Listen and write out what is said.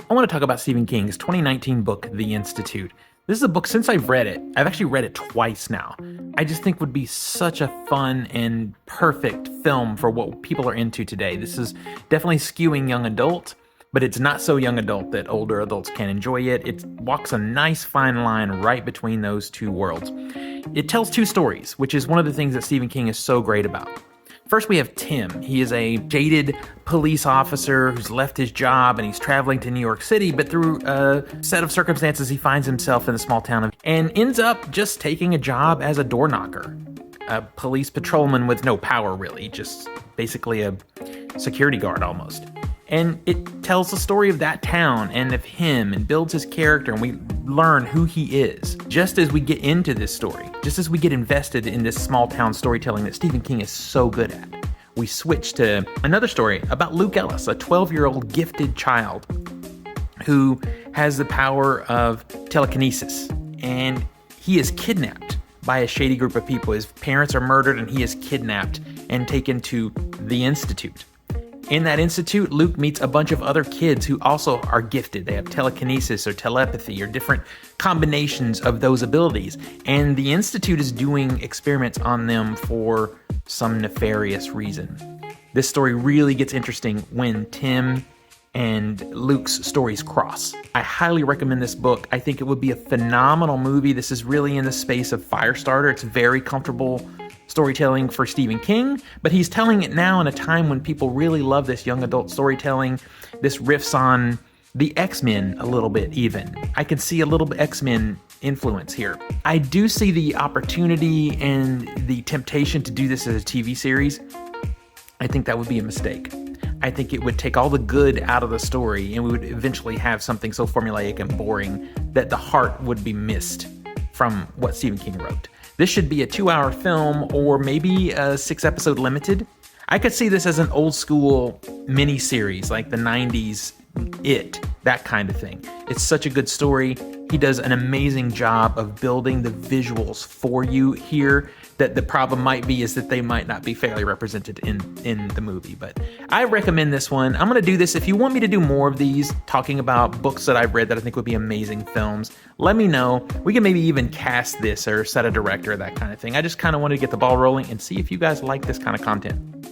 I want to talk about Stephen King's 2019 book, The Institute. This is a book, since I've read it, I've actually read it twice now. I just think would be such a fun and perfect film for what people are into today. This is definitely skewing young adult, but it's not so young adult that older adults can enjoy it. It walks a nice fine line right between those two worlds. It tells two stories, which is one of the things that Stephen King is so great about. First, we have Tim. He is a jaded police officer who's left his job and he's traveling to New York City, but through a set of circumstances, he finds himself in the small town and ends up just taking a job as a door knocker. A police patrolman with no power, really, just basically a security guard almost. And it tells the story of that town and of him and builds his character, and we learn who he is. Just as we get into this story, just as we get invested in this small town storytelling that Stephen King is so good at, we switch to another story about Luke Ellis, a 12-year-old gifted child who has the power of telekinesis. And he is kidnapped by a shady group of people. His parents are murdered and he is kidnapped and taken to the Institute. In that institute, Luke meets a bunch of other kids who also are gifted. They have telekinesis or telepathy or different combinations of those abilities. And the institute is doing experiments on them for some nefarious reason. This story really gets interesting when Tim and Luke's stories cross. I highly recommend this book. I think it would be a phenomenal movie. This is really in the space of Firestarter. It's very comfortable storytelling for Stephen King, but he's telling it now in a time when people really love this young adult storytelling. This riffs on the X-Men a little bit even. I can see a little bit X-Men influence here. I do see the opportunity and the temptation to do this as a TV series. I think that would be a mistake. I think it would take all the good out of the story and we would eventually have something so formulaic and boring that the heart would be missed from what Stephen King wrote. This should be a 2-hour film or maybe a 6-episode limited. I could see this as an old school mini series like the 90s It, that kind of thing. It's such a good story. He does an amazing job of building the visuals for you here. That the problem might be is that they might not be fairly represented in the movie. But I recommend this one. I'm going to do this. If you want me to do more of these, talking about books that I've read that I think would be amazing films, let me know. We can maybe even cast this or set a director, that kind of thing. I just kind of wanted to get the ball rolling and see if you guys like this kind of content.